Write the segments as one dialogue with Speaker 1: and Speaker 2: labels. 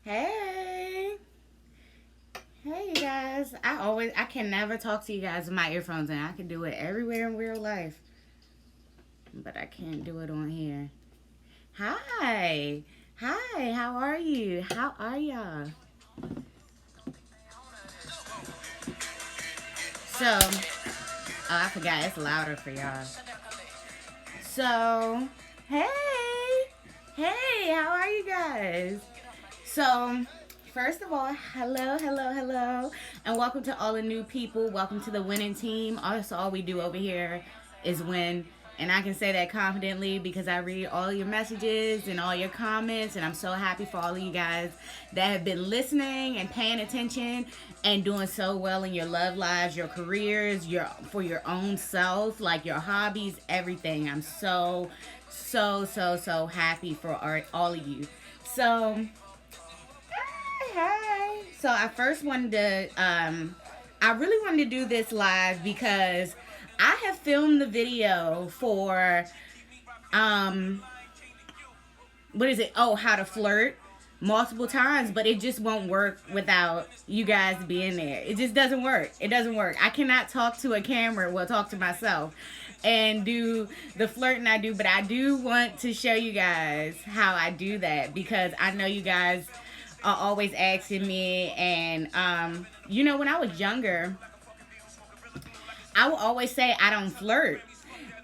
Speaker 1: Hey. Hey, you guys. I can never talk to you guys with my earphones in. I can do it everywhere in real life, but I can't do it on here. Hi. Hi, how are you? How are y'all? I forgot it's louder for y'all. So, hey. Hey, how are you guys? So, first of all, hello, and welcome to all the new people. Welcome to the winning team. Also, all we do over here is win. And I can say that confidently because I read all your messages and all your comments, and I'm so happy for all of you guys that have been listening and paying attention and doing so well in your love lives, your careers, your for your own self, like your hobbies, everything. I'm so happy for all of you. So Hey. So I first wanted to I really wanted to do this live because I have filmed the video for um what is it? Oh, how to flirt multiple times, but it just won't work without you guys being there. It just doesn't work. It doesn't work. I cannot talk to a camera, well talk to myself and do the flirting I do, but I do want to show you guys how I do that because I know you guys are always asking me. And when I was younger, I would always say I don't flirt.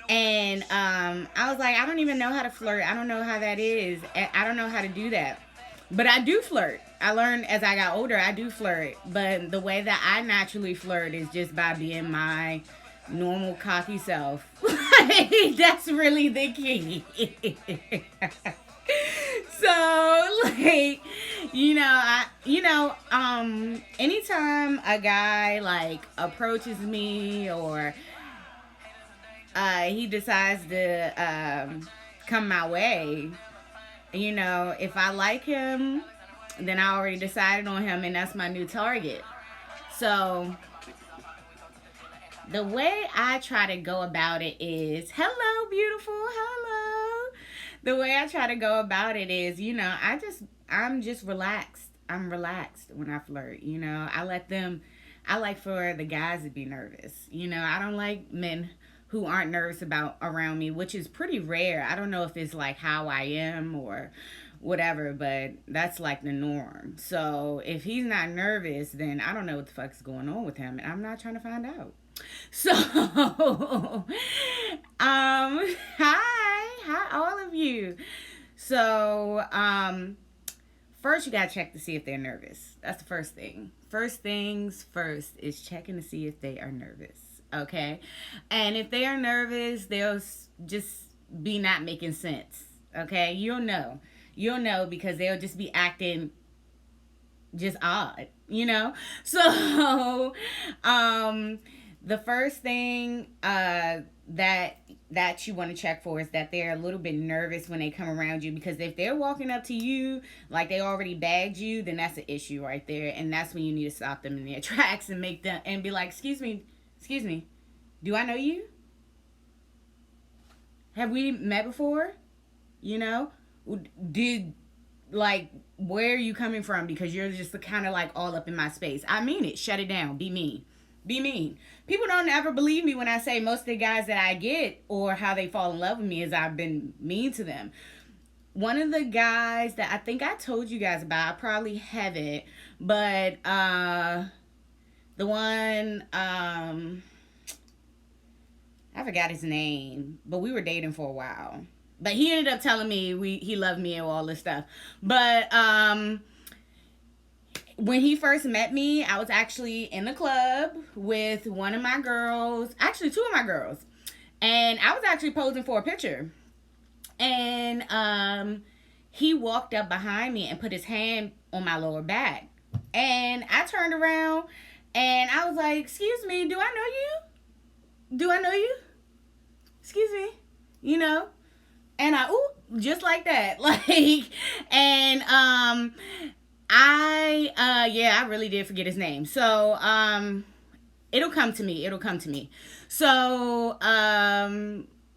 Speaker 1: And I was like, I don't even know how to flirt. I don't know how that is. I don't know how to do that. But I do flirt. I learned as I got older, I do flirt. But the way that I naturally flirt is just by being my normal cocky self. That's really the key. So like anytime a guy like approaches me or he decides to come my way, if I like him, then I already decided on him and that's my new target. So the way I try to go about it is, hello, beautiful, hello. The way I try to go about it is, I'm just relaxed. I'm relaxed when I flirt. I like for the guys to be nervous. I don't like men who aren't nervous about around me, which is pretty rare. I don't know if it's like how I am or whatever, but that's like the norm. So if he's not nervous, then I don't know what the fuck is going on with him, and I'm not trying to find out. So, hi, all of you. So, first you gotta check to see if they're nervous. That's the first thing. First things first is checking to see if they are nervous. Okay, and if they are nervous, they'll just be not making sense. Okay, you'll know because they'll just be acting just odd. So, the first thing that you want to check for is that they're a little bit nervous when they come around you, because if they're walking up to you like they already bagged you, then that's an issue right there, and that's when you need to stop them in their tracks and make them and be like, excuse me, do I know you? Have we met before? you know did like, where are you coming from? Because you're just kind of like all up in my space. I mean it. Shut it down. Be mean. Be mean. People don't ever believe me when I say most of the guys that I get or how they fall in love with me is I've been mean to them. One of the guys that I think I told you guys about, I probably haven't, but the one, I forgot his name, but we were dating for a while. But he ended up telling me he loved me and all this stuff. But when he first met me, I was actually in the club with one of my girls, actually two of my girls, and I was actually posing for a picture. And he walked up behind me and put his hand on my lower back. And I turned around and I was like, "Excuse me, do I know you? Do I know you? Excuse me." You know? And just like that. And I really did forget his name. So, it'll come to me. So,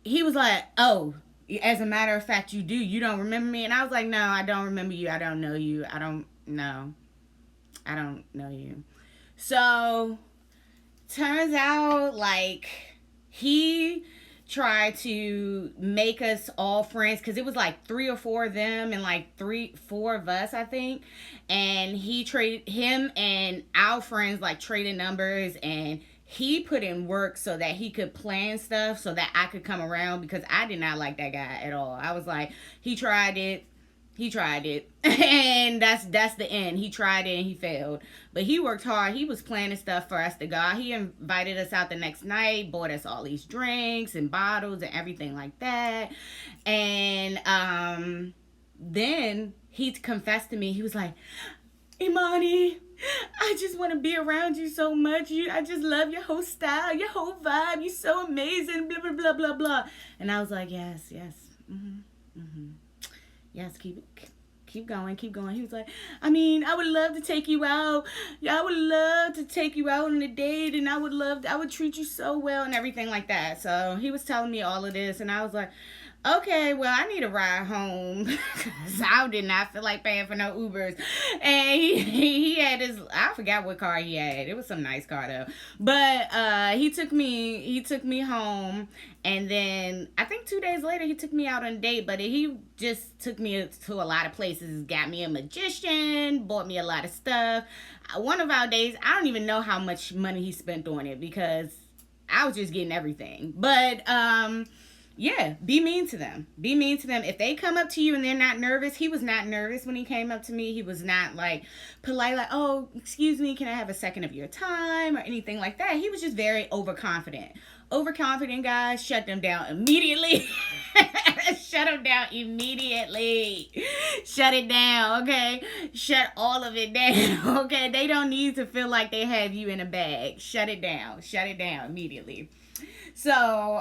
Speaker 1: he was like, "Oh, as a matter of fact, you don't remember me." And I was like, "No, I don't remember you. I don't know you. No, I don't know you. So turns out like he tried to make us all friends because it was like three or four of them and like four of us, I think. And he traded him and our friends like traded numbers, and he put in work so that he could plan stuff so that I could come around because I did not like that guy at all. I was like, he tried it and that's the end. He tried it and he failed, but he worked hard. He was planning stuff for us to go. He invited us out the next night, bought us all these drinks and bottles and everything like that. And then he confessed to me. He was like, Imani, I just want to be around you so much. I just love your whole style, your whole vibe. You're so amazing, blah, blah, blah, blah, blah. And I was like, yes. Yes, keep going. He was like, I mean, I would love to take you out. Yeah, I would love to take you out on a date, and I would treat you so well and everything like that. So he was telling me all of this, and I was like, okay, well, I need a ride home because I did not feel like paying for no Ubers. And he had his, I forgot what car he had. It was some nice car though. But he took me home, and then I think 2 days later he took me out on a date. But he just took me to a lot of places. Got me a magician, bought me a lot of stuff. One of our days, I don't even know how much money he spent on it because I was just getting everything. But yeah, be mean to them. Be mean to them. If they come up to you and they're not nervous, he was not nervous when he came up to me. He was not like polite, like, oh, excuse me, can I have a second of your time or anything like that. He was just very overconfident. Overconfident guys, shut them down immediately. Shut them down immediately. Shut it down, okay? Shut all of it down, okay? They don't need to feel like they have you in a bag. Shut it down. Shut it down immediately. So,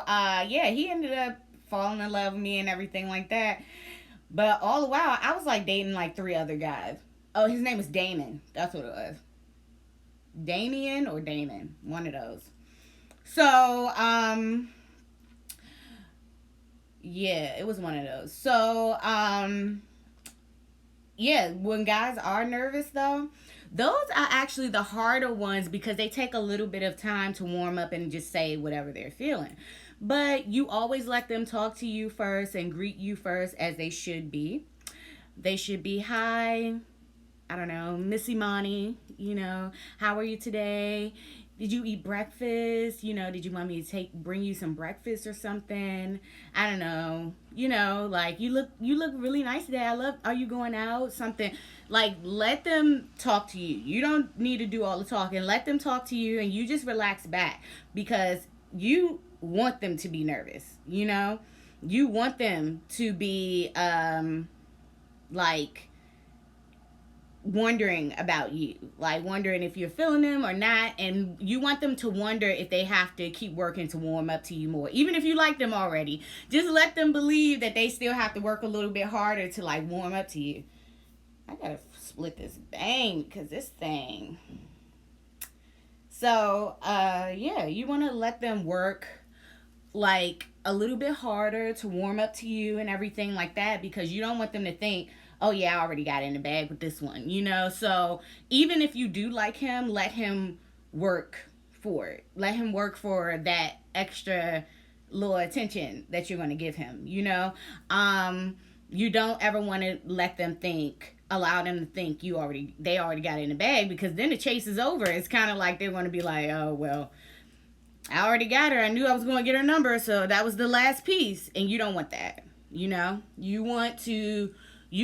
Speaker 1: yeah, he ended up falling in love with me and everything like that. But all the while, I was like dating like 3 other guys. Oh, his name was Damon. That's what it was. Damien or Damon. One of those. So, yeah, it was one of those. So, yeah, when guys are nervous though, those are actually the harder ones because they take a little bit of time to warm up and just say whatever they're feeling. But you always let them talk to you first and greet you first, as they should be. They should be, hi, I don't know, Miss Imani, how are you today? Did you eat breakfast? Did you want me to bring you some breakfast or something? I don't know. Like you look really nice today. Are you going out? Something. Like, let them talk to you. You don't need to do all the talking. Let them talk to you and you just relax back because you want them to be nervous, You want them to be like wondering about you, like wondering if you're feeling them or not, and you want them to wonder if they have to keep working to warm up to you more. Even if you like them already, just let them believe that they still have to work a little bit harder to like warm up to you. I gotta split this bang because this thing. So yeah, you want to let them work like a little bit harder to warm up to you and everything like that, because you don't want them to think, oh yeah, I already got in the bag with this one, So even if you do like him, let him work for it. Let him work for that extra little attention that you're going to give him, You don't ever want to allow them to think they already got in the bag, because then the chase is over. It's kind of like they're going to be like, oh, well, I already got her. I knew I was going to get her number, so that was the last piece. And you don't want that, You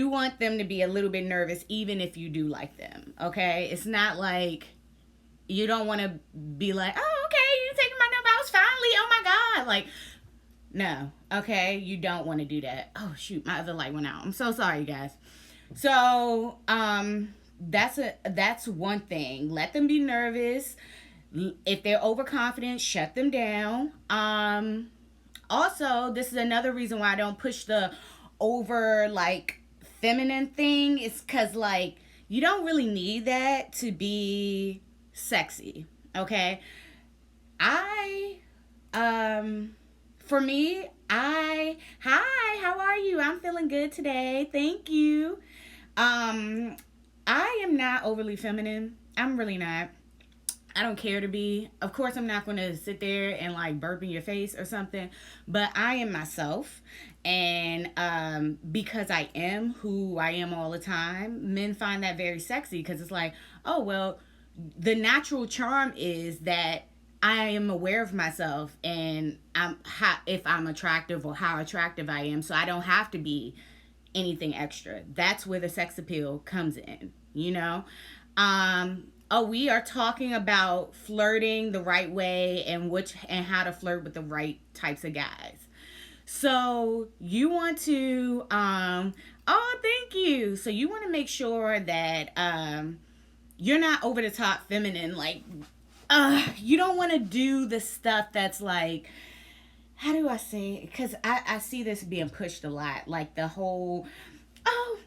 Speaker 1: want them to be a little bit nervous even if you do like them, okay? It's not like you don't want to be like, oh, okay, you taking my number. I was finally, oh my God. Like, no, okay? You don't want to do that. Oh, shoot, my other light went out. I'm so sorry, guys. So, that's one thing. Let them be nervous. If they're overconfident, shut them down. Also, this is another reason why I don't push the over, like, feminine thing. It's because, like, you don't really need that to be sexy, okay? For me, hi, how are you? I'm feeling good today. Thank you. I am not overly feminine. I'm really not. I don't care to be. Of course, I'm not going to sit there and like burp in your face or something, but I am myself. And because I am who I am all the time, men find that very sexy because it's like, oh, well, the natural charm is that I am aware of myself and if I'm attractive or how attractive I am. So I don't have to be anything extra. That's where the sex appeal comes in, you know? Oh, we are talking about flirting the right way and how to flirt with the right types of guys. So you want to oh, thank you. So you want to make sure that you're not over the top feminine, like you don't want to do the stuff that's like, how do I say it? Because I see this being pushed a lot, like the whole, oh,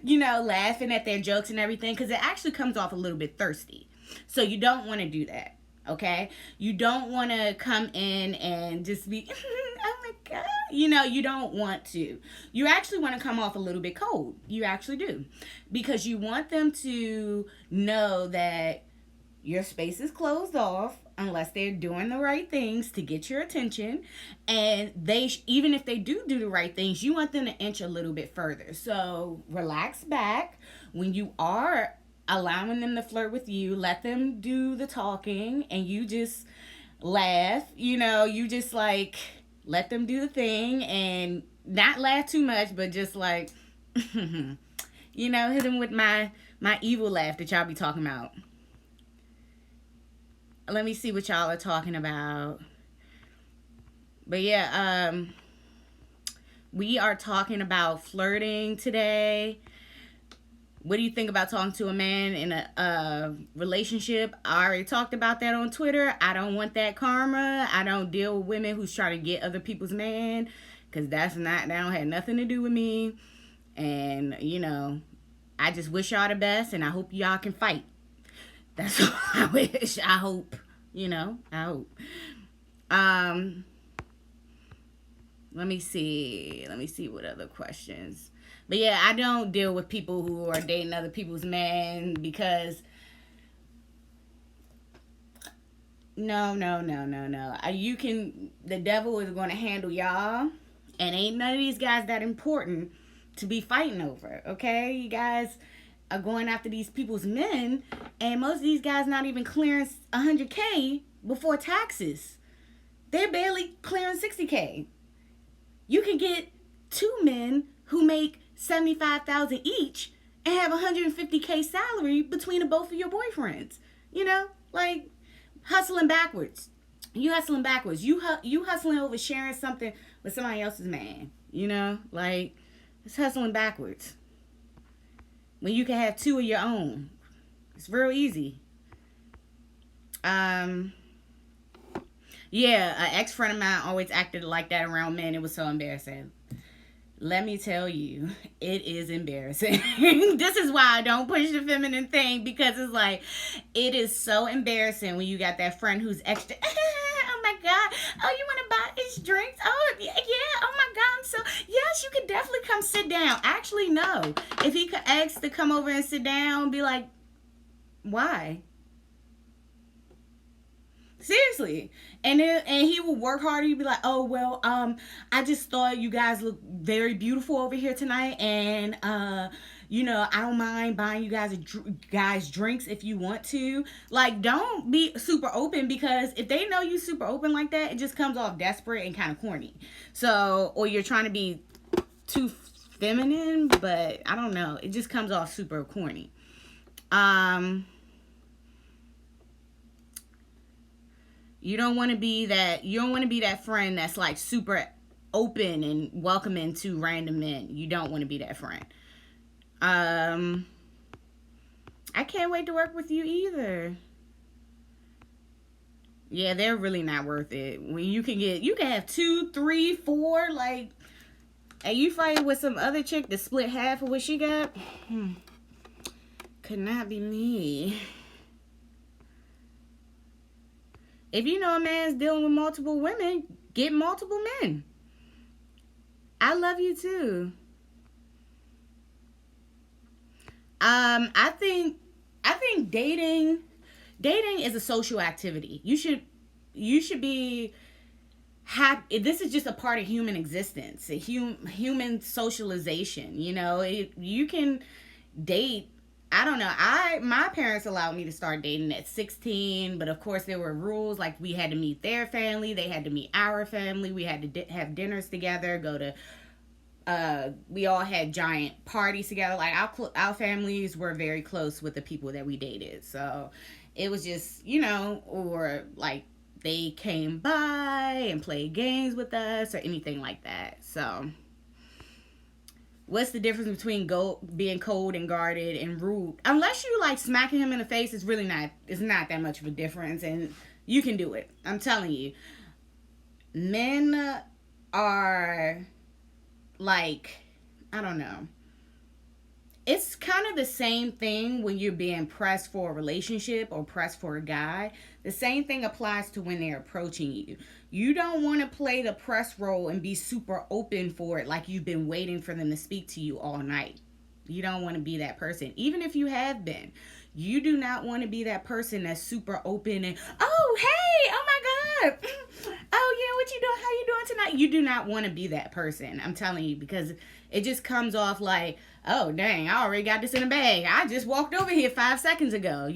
Speaker 1: laughing at their jokes and everything, because it actually comes off a little bit thirsty. So you don't want to do that, okay? You don't want to come in and just be, oh my God. You don't want to. You actually want to come off a little bit cold. You actually do. Because you want them to know that your space is closed off unless they're doing the right things to get your attention, and even if they do the right things, you want them to inch a little bit further. So relax back when you are allowing them to flirt with you. Let them do the talking, and you just laugh. You just like let them do the thing and not laugh too much, but just like hit them with my evil laugh that y'all be talking about. Let me see what y'all are talking about. But yeah, we are talking about flirting today. What do you think about talking to a man in a relationship? I already talked about that on Twitter. I don't want that karma. I don't deal with women who's trying to get other people's man, because that don't have nothing to do with me. And, I just wish y'all the best, and I hope y'all can fight. That's what I wish. I hope. I hope. Let me see what other questions. But yeah, I don't deal with people who are dating other people's men, because no. The devil is going to handle y'all, and ain't none of these guys that important to be fighting over, okay? You guys are going after these people's men, and most of these guys not even clearing $100K before taxes. They're barely clearing $60K. You can get two men who make $75,000 each and have $150K salary between the both of your boyfriends. Like hustling backwards. You hustling backwards. You hustling over sharing something with somebody else's man. Like it's hustling backwards. When you can have two of your own. It's real easy. Yeah, an ex-friend of mine always acted like that around men. It was so embarrassing. Let me tell you, it is embarrassing. This is why I don't push the feminine thing, because it's like, it is so embarrassing when you got that friend who's extra, oh my God, oh, you want to buy his drinks? Oh, yeah, oh my God, so, yes, you could definitely come sit down. Actually, no. If he could ask to come over and sit down, be like, why? Seriously. And he will work harder. He'd be like, oh, well, I just thought you guys look very beautiful over here tonight, and I don't mind buying you guys drinks if you want to. Like, don't be super open, because if they know you super open like that, it just comes off desperate and kind of corny. So, or you're trying to be too feminine, but I don't know. It just comes off super corny. You don't want to be that friend that's like super open and welcoming to random men. You don't want to be that friend. I can't wait to work with you either. Yeah, they're really not worth it. When you can have 2, 3, 4, like, and you fight with some other chick to split half of what she got. Could not be me. If you know a man's dealing with multiple women, get multiple men. I love you too. I think dating is a social activity. You should be happy. This is just a part of human existence, a human socialization. You can date. I don't know. My parents allowed me to start dating at 16, but of course there were rules, like we had to meet their family, they had to meet our family, we had to have dinners together, go to we all had giant parties together. Like our families were very close with the people that we dated. So it was just, or like they came by and played games with us or anything like that. So what's the difference between being cold and guarded and rude? Unless you like smacking him in the face, it's not that much of a difference, and you can do it. I'm telling you. Men are like, I don't know. It's kind of the same thing when you're being pressed for a relationship or pressed for a guy. The same thing applies to when they're approaching you. You don't want to play the press role and be super open for it, like you've been waiting for them to speak to you all night. You don't want to be that person. Even if you have been. You do not want to be that person that's super open and, oh, hey, oh my God. Oh, yeah, what you doing? How you doing tonight? You do not want to be that person. I'm telling you, because it just comes off like, oh, dang, I already got this in a bag. I just walked over here 5 seconds ago,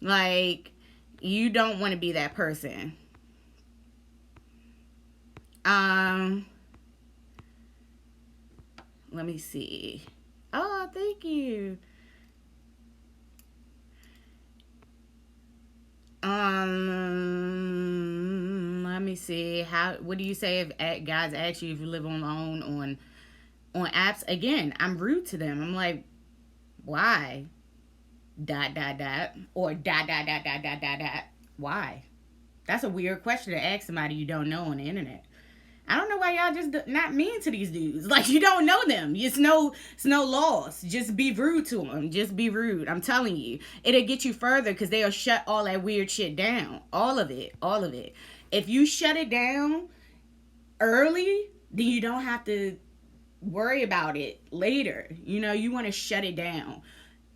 Speaker 1: Like, you don't want to be that person. Let me see. Oh, thank you. Let me see. What do you say if guys ask you if you live alone on apps? Again, I'm rude to them. I'm like, why? ... or ... Why? That's a weird question to ask somebody you don't know on the internet. I don't know why y'all just not mean to these dudes. Like, you don't know them. It's no loss. Just be rude to them. Just be rude. I'm telling you. It'll get you further because they'll shut all that weird shit down. All of it. All of it. If you shut it down early, then you don't have to worry about it later. You want to shut it down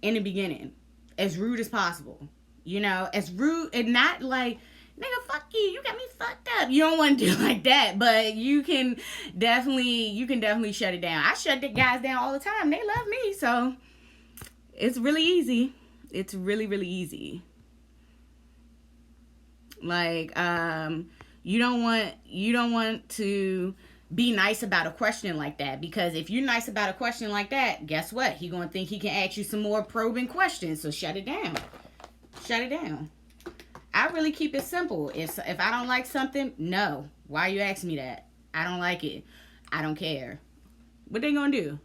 Speaker 1: in the beginning. As rude as possible. As rude and not like, nigga, fuck you got me fucked up. You don't want to do like that, but you can definitely shut it down. I shut the guys down all the time. They love me, so it's really easy. It's really, really easy. Like, you don't want to be nice about a question like that, because if you're nice about a question like that, guess what? He gonna think he can ask you some more probing questions. So shut it down. Shut it down. I really keep it simple. If I don't like something, no. Why you asking me that? I don't like it. I don't care. What they gonna do?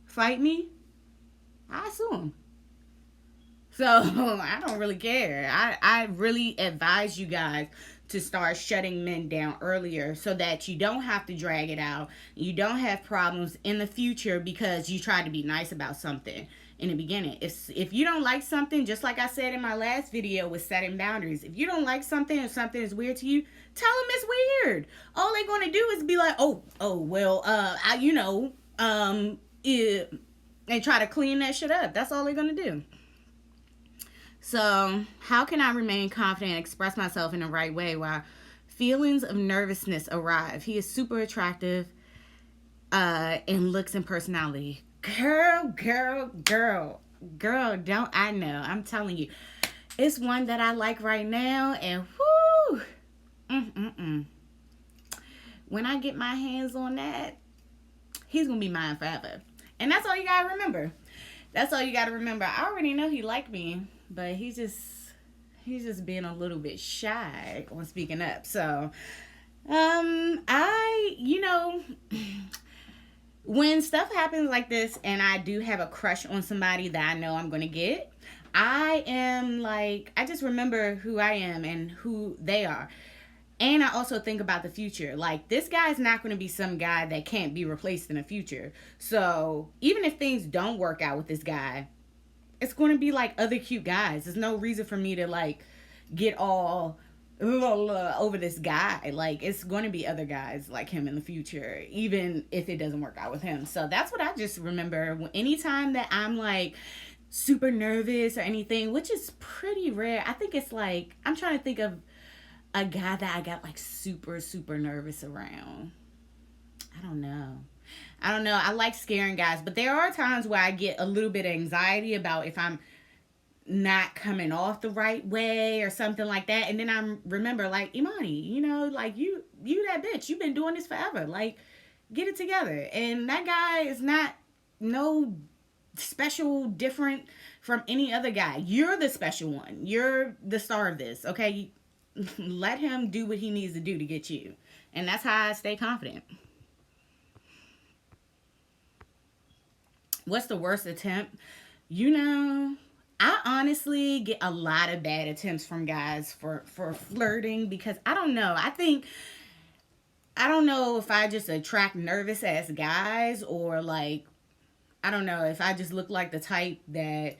Speaker 1: Fight me? I assume. So I don't really care. I really advise you guys to start shutting men down earlier so that you don't have to drag it out. You don't have problems in the future because you tried to be nice about something in the beginning. If you don't like something, just like I said in my last video with setting boundaries, if you don't like something or something is weird to you, tell them it's weird. All they're going to do is be like, well, and try to clean that shit up. That's all they're going to do. So, how can I remain confident and express myself in the right way while feelings of nervousness arrive? He is super attractive in looks and personality. Girl, don't I know? I'm telling you. It's one that I like right now, and whoo! When I get my hands on that, he's going to be mine forever. And that's all you got to remember. That's all you got to remember. I already know he liked me, but he's just being a little bit shy on speaking up. So, when stuff happens like this and I do have a crush on somebody that I know I'm going to get, I just remember who I am and who they are. And I also think about the future. Like, this guy's not going to be some guy that can't be replaced in the future. So, even if things don't work out with this guy, it's going to be like other cute guys. There's no reason for me to, like, get all over this guy. Like, it's going to be other guys like him in the future, even if it doesn't work out with him. So that's what I just remember. Anytime that I'm like super nervous or anything, which is pretty rare. I think it's like, I'm trying to think of a guy that I got like super, super nervous around. I don't know. I like scaring guys, but there are times where I get a little bit of anxiety about if I'm not coming off the right way or something like that. And then I remember, like, Imani, you know, like, you that bitch, you've been doing this forever. Like, get it together. And that guy is not no special different from any other guy. You're the special one. You're the star of this, okay? Let him do what he needs to do to get you. And that's how I stay confident. What's the worst attempt? You know, I honestly get a lot of bad attempts from guys for flirting, because I don't know. I don't know if I just attract nervous ass guys, or like, I don't know if I just look like the type that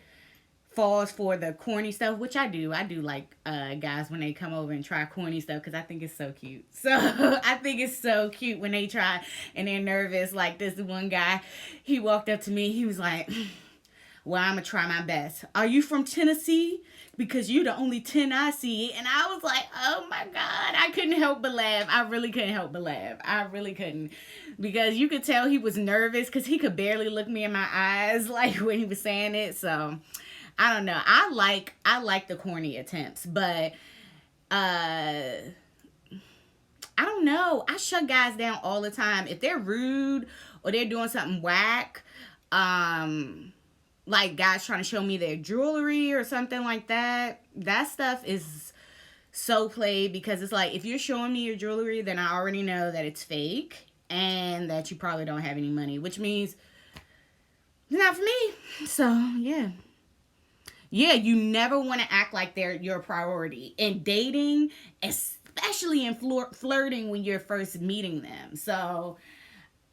Speaker 1: falls for the corny stuff, which I do. I do like guys when they come over and try corny stuff, because I think it's so cute. So I think it's so cute when they try and they're nervous. Like this one guy, he walked up to me. He was like, well, I'm going to try my best. Are you from Tennessee? Because you're the only 10 I see. And I was like, oh my God. I couldn't help but laugh. I really couldn't help but laugh. I really couldn't. Because you could tell he was nervous, because he could barely look me in my eyes like when he was saying it. So I don't know. I like the corny attempts, but I don't know. I shut guys down all the time. If they're rude or they're doing something whack, like guys trying to show me their jewelry or something like that, that stuff is so played, because it's like, if you're showing me your jewelry, then I already know that it's fake and that you probably don't have any money, which means it's not for me. So yeah, you never want to act like they're your priority in dating, especially in flirting when you're first meeting them. So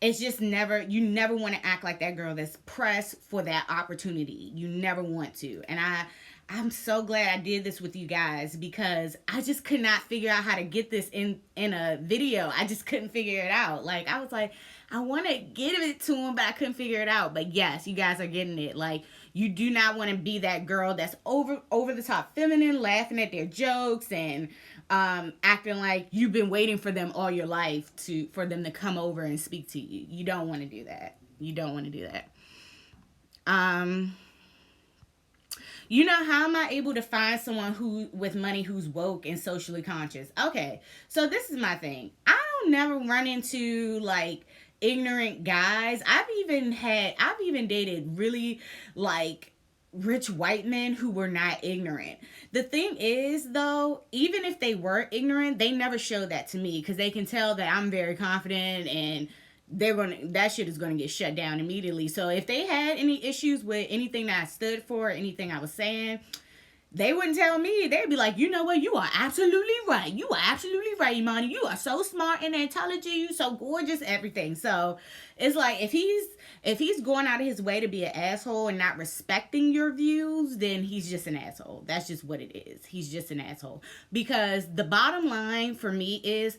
Speaker 1: it's just you never want to act like that girl that's pressed for that opportunity. You never want to. And I'm so glad I did this with you guys, because I just could not figure out how to get this in a video. I just couldn't figure it out. Like, I was like, I want to give it to him, but I couldn't figure it out. But yes, you guys are getting it. Like, you do not want to be that girl that's over the top feminine, laughing at their jokes and acting like you've been waiting for them all your life for them to come over and speak to you. You don't want to do that. You don't want to do that. You know, how am I able to find someone with money who's woke and socially conscious? Okay, so this is my thing. I don't never run into like ignorant guys. I've even dated really like rich white men who were not ignorant. The thing is, though, even if they were ignorant, they never show that to me, because they can tell that I'm very confident, and that shit is gonna get shut down immediately. So if they had any issues with anything that I stood for, anything I was saying, they wouldn't tell me. They'd be like, you know what, you are absolutely right. You are absolutely right, Imani. You are so smart and intelligent. You so gorgeous, everything. So it's like, if he's going out of his way to be an asshole and not respecting your views, then he's just an asshole. That's just what it is. He's just an asshole. Because the bottom line for me is,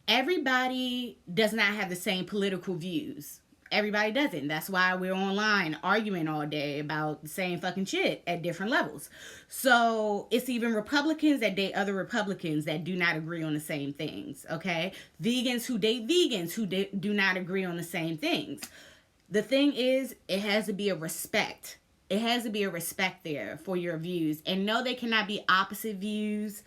Speaker 1: everybody does not have the same political views. Everybody doesn't. That's why we're online arguing all day about the same fucking shit at different levels. So it's even Republicans that date other Republicans that do not agree on the same things, okay? Vegans who date vegans who do not agree on the same things. The thing is, it has to be a respect. It has to be a respect there for your views. And no, they cannot be opposite views.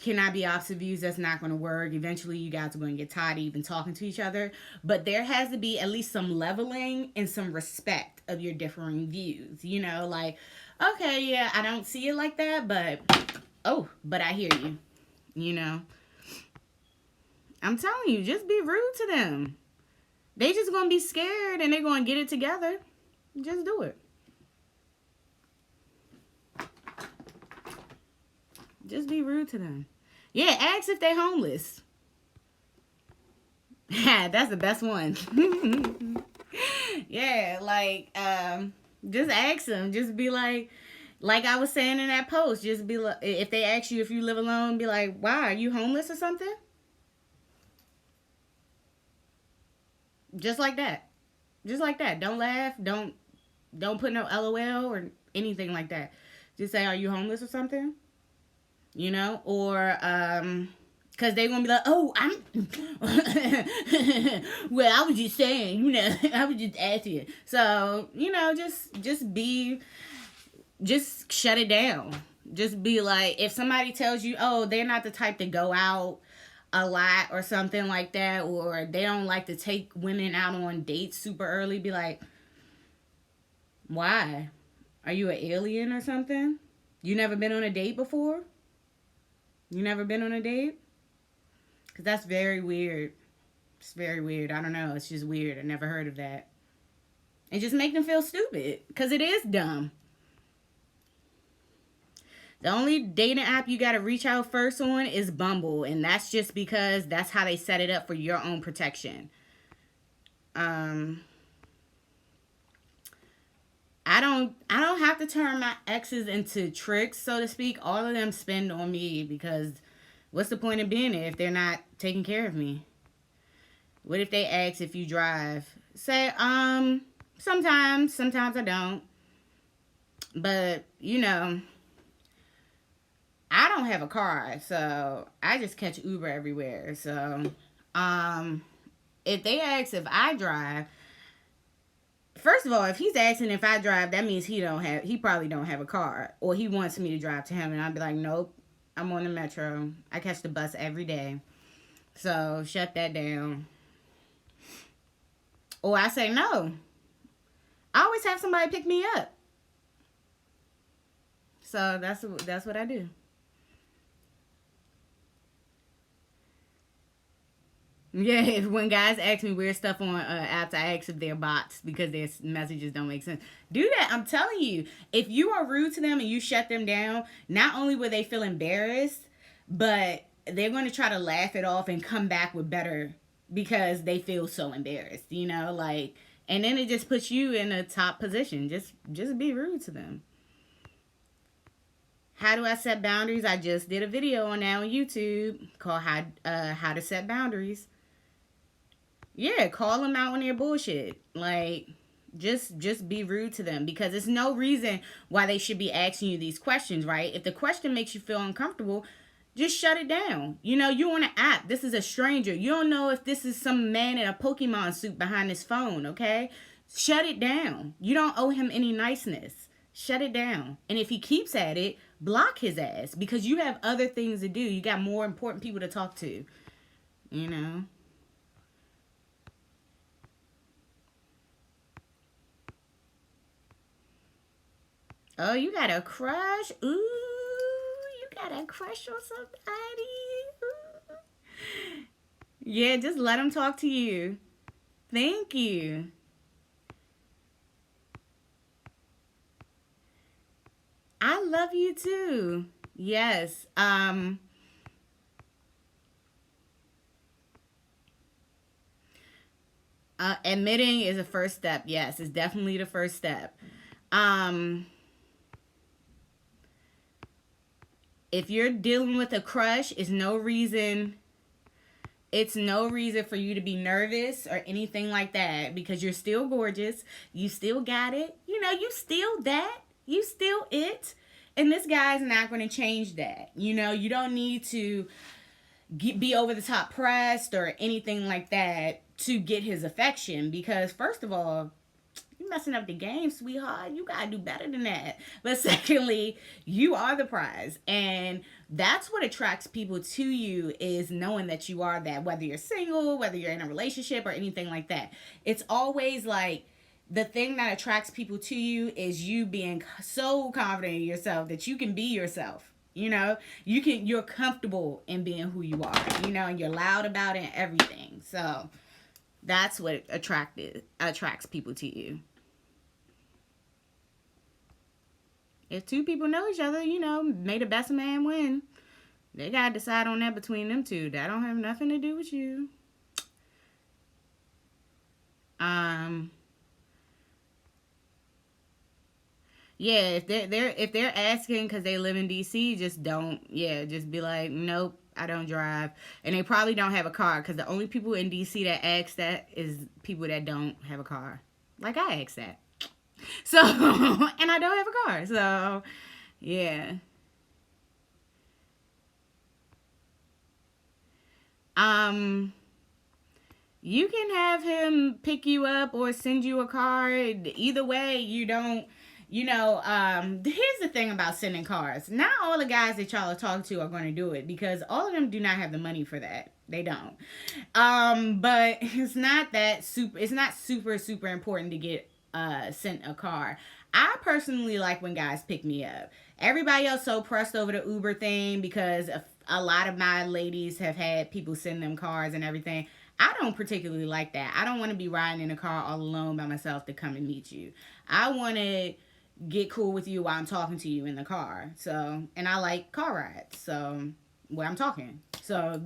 Speaker 1: Cannot be opposite views. That's not going to work. Eventually you guys are going to get tired of even talking to each other, but there has to be at least some leveling and some respect of your differing views, you know, like, okay, yeah, I don't see it like that, but I hear you, you know. I'm telling you, just be rude to them. They just going to be scared and they're going to get it together. Just do it. Just be rude to them. Yeah, ask if they're homeless. That's the best one. Yeah, like, just ask them. Just be like, Like I was saying in that post, just be like, if they ask you if you live alone, be like, why, are you homeless or something? Just like that. Just like that. Don't laugh. Don't put no LOL or anything like that. Just say, are you homeless or something? You know? Or because they're gonna be like, oh, I'm well, I was just saying, you know, I was just asking. So, you know, just shut it down. Just be like, if somebody tells you, oh, they're not the type to go out a lot or something like that, or they don't like to take women out on dates super early, be like, why? Are you an alien or something? You never been on a date before? You never been on a date? Because that's very weird. It's very weird. I don't know. It's just weird. I never heard of that. And just make them feel stupid. Because it is dumb. The only dating app you got to reach out first on is Bumble. And that's just because that's how they set it up for your own protection. I don't have to turn my exes into tricks, so to speak. All of them spend on me because what's the point of being there if they're not taking care of me? What if they ask if you drive? Say, sometimes I don't. But, you know, I don't have a car, so I just catch Uber everywhere. So, if they ask if I drive, first of all, if he's asking if I drive, that means he probably don't have a car, or he wants me to drive to him, and I'd be like, nope, I'm on the metro. I catch the bus every day. So, shut that down. Or I say no. I always have somebody pick me up. So, that's what I do. Yeah, when guys ask me weird stuff on apps, I ask if they're bots because their messages don't make sense. Do that. I'm telling you. If you are rude to them and you shut them down, not only will they feel embarrassed, but they're going to try to laugh it off and come back with better because they feel so embarrassed, you know, like, and then it just puts you in a top position. Just be rude to them. How do I set boundaries? I just did a video on that on YouTube called how to set boundaries. Yeah, call them out on their bullshit. Like, just be rude to them because there's no reason why they should be asking you these questions, right? If the question makes you feel uncomfortable, just shut it down. You know, you on an app. This is a stranger. You don't know if this is some man in a Pokemon suit behind his phone, okay? Shut it down. You don't owe him any niceness. Shut it down. And if he keeps at it, block his ass because you have other things to do. You got more important people to talk to, you know? Oh, you got a crush? Ooh, you got a crush on somebody? Ooh. Yeah, just let them talk to you. Thank you. I love you too. Yes. Admitting is a first step. Yes, it's definitely the first step. Um, if you're dealing with a crush, it's no reason for you to be nervous or anything like that because you're still gorgeous. You still got it. You know, you still that. You still it. And this guy's not going to change that. You know, you don't need to be over the top pressed or anything like that to get his affection because, first of all, you messing up the game, sweetheart. You gotta do better than that. But secondly, you are the prize. And that's what attracts people to you is knowing that you are that, whether you're single, whether you're in a relationship or anything like that. It's always like the thing that attracts people to you is you being so confident in yourself that you can be yourself. You know, you're comfortable in being who you are, you know, and you're loud about it and everything. So that's what attracts people to you. If two people know each other, you know, may the best man win. They gotta decide on that between them two. That don't have nothing to do with you. Yeah, if they're asking because they live in DC, just don't. Yeah, just be like, nope, I don't drive, and they probably don't have a car because the only people in DC that ask that is people that don't have a car. Like I asked that, so and I don't have a car, so yeah. Um, you can have him pick you up or send you a card. Either way, you don't. Here's the thing about sending cards. Not all the guys that y'all are talking to are going to do it because all of them do not have the money for that. They don't. But it's not that super. It's not super super important to get sent a car. I personally like when guys pick me up. Everybody else so pressed over the Uber thing because a lot of my ladies have had people send them cars and everything. I don't particularly like that. I don't want to be riding in a car all alone by myself to come and meet you. I want to get cool with you while I'm talking to you in the car. So, and I like car rides. So, where I'm talking. So,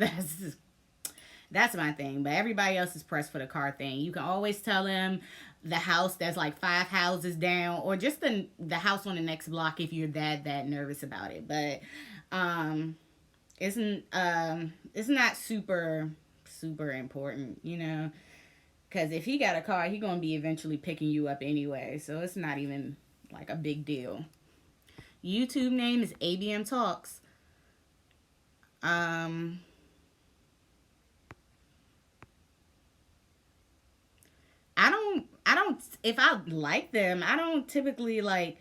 Speaker 1: that's my thing. But everybody else is pressed for the car thing. You can always tell them the house that's like 5 houses down or just the house on the next block if you're that nervous about it. But it's not super important, because if he got a car, he gonna be eventually picking you up anyway, so it's not even like a big deal. YouTube name is ABM Talks. I don't if I like them, I don't typically like,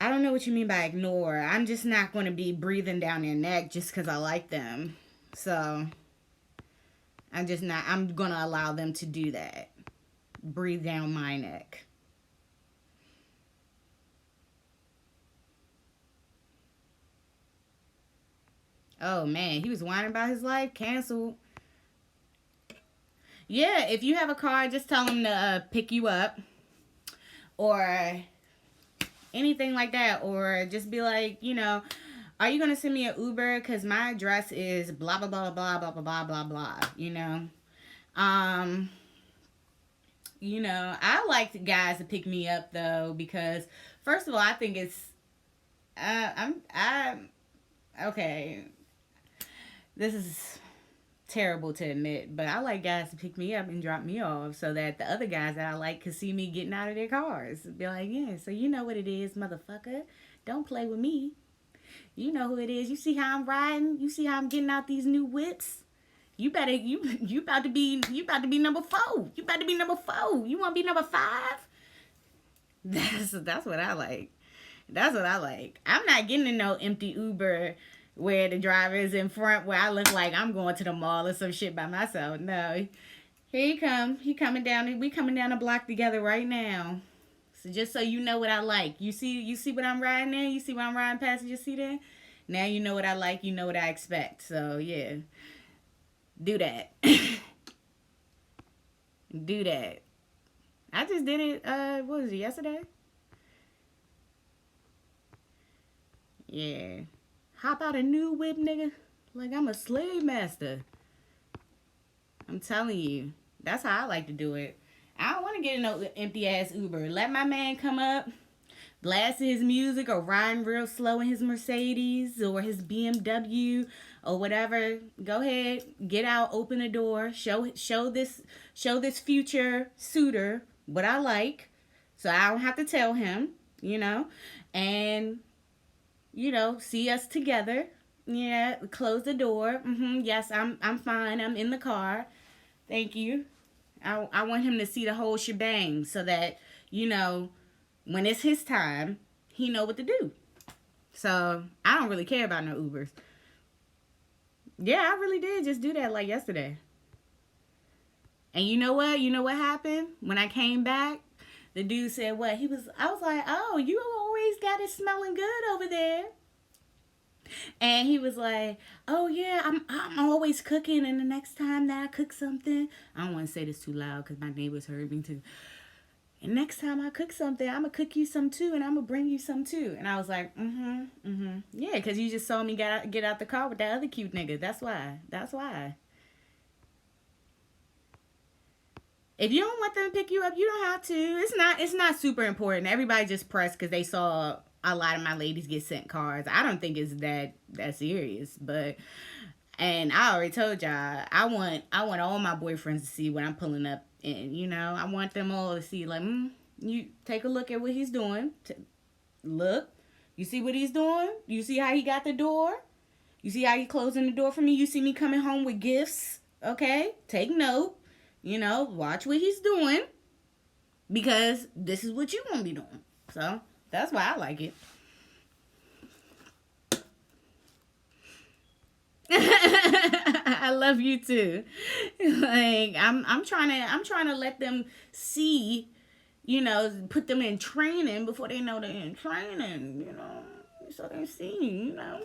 Speaker 1: I don't know what you mean by ignore. I'm just not going to be breathing down their neck just because I like them. So I'm going to allow them to do that. Breathe down my neck. Oh man, he was whining about his life. Canceled. Yeah, if you have a car, just tell him to pick you up. Or anything like that. Or just be like, are you going to send me an Uber? Because my address is blah, blah, blah, blah, blah, blah, blah, blah, blah, I like guys to pick me up, though, because, first of all, I think it's, okay, this is terrible to admit, but I like guys to pick me up and drop me off so that the other guys that I like can see me getting out of their cars. Be like, yeah, so you know what it is, motherfucker. Don't play with me. You know who it is. You see how I'm riding? You see how I'm getting out these new whips? You about to be number 4. You about to be number 4. You want to be number 5? That's what I like. That's what I like. I'm not getting in no empty Uber where the driver is in front where I look like I'm going to the mall or some shit by myself. No. Here he come. He coming down. We coming down the block together right now. So just so you know what I like. You see what I'm riding in? You see what I'm riding passenger seat in? Now you know what I like. You know what I expect. So, yeah. Do that. Do that. I just did it, what was it, yesterday? Yeah. Hop out a new whip, nigga. Like I'm a slave master. I'm telling you. That's how I like to do it. I don't want to get in no empty ass Uber. Let my man come up, blast his music, or riding real slow in his Mercedes or his BMW or whatever. Go ahead, get out, open the door, show this future suitor what I like, so I don't have to tell him, and see us together. Yeah, close the door. Yes, I'm fine. I'm in the car. Thank you. I want him to see the whole shebang so that, when it's his time, he know what to do. So, I don't really care about no Ubers. Yeah, I really did just do that like yesterday. And you know what? You know what happened? When I came back, the dude said what? I was like, oh, you always got it smelling good over there. And he was like, oh yeah, I'm always cooking, and the next time that I cook something, I don't want to say this too loud because my neighbors heard me too. And next time I cook something, I'm going to cook you some too, and I'm going to bring you some too. And I was like, yeah, because you just saw me get out the car with that other cute nigga. That's why. If you don't want them to pick you up, you don't have to. It's not super important. Everybody just pressed because they saw a lot of my ladies get sent cards. I don't think it's that serious, but and I already told y'all I want all my boyfriends to see what I'm pulling up in. You know, I want them all to see like, you take a look at what he's doing. Look, you see what he's doing. You see how he got the door. You see how he closing the door for me. You see me coming home with gifts. Okay, take note. You know, watch what he's doing because this is what you want to be doing. So that's why I like it. I love you too. Like I'm trying to let them see, you know, put them in training before they know they're in training, you know, so they see, you know.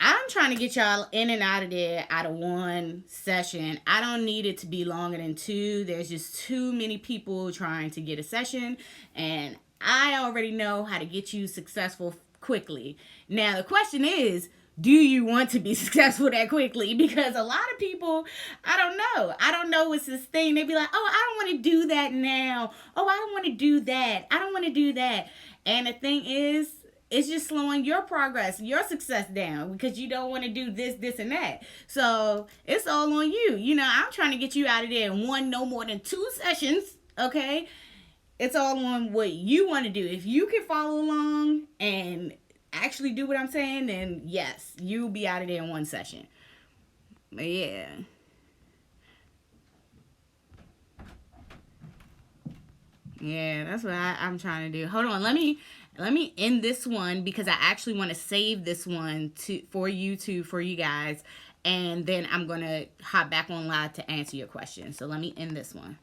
Speaker 1: I'm trying to get y'all in and out of there out of one session. I don't need it to be longer than 2. There's just too many people trying to get a session, and I already know how to get you successful quickly. Now, the question is, do you want to be successful that quickly? Because a lot of people, I don't know what's this thing. They be like, oh, I don't want to do that now. Oh, I don't want to do that. I don't want to do that. And the thing is, it's just slowing your progress, your success down because you don't want to do this, and that. So it's all on you. You know, I'm trying to get you out of there in no more than 2 sessions, okay? It's all on what you want to do. If you can follow along and actually do what I'm saying, then yes, you'll be out of there in 1 session. But yeah. Yeah, that's what I'm trying to do. Hold on, let me end this one because I actually want to save this one for YouTube for you guys, and then I'm gonna hop back on live to answer your questions. So let me end this one.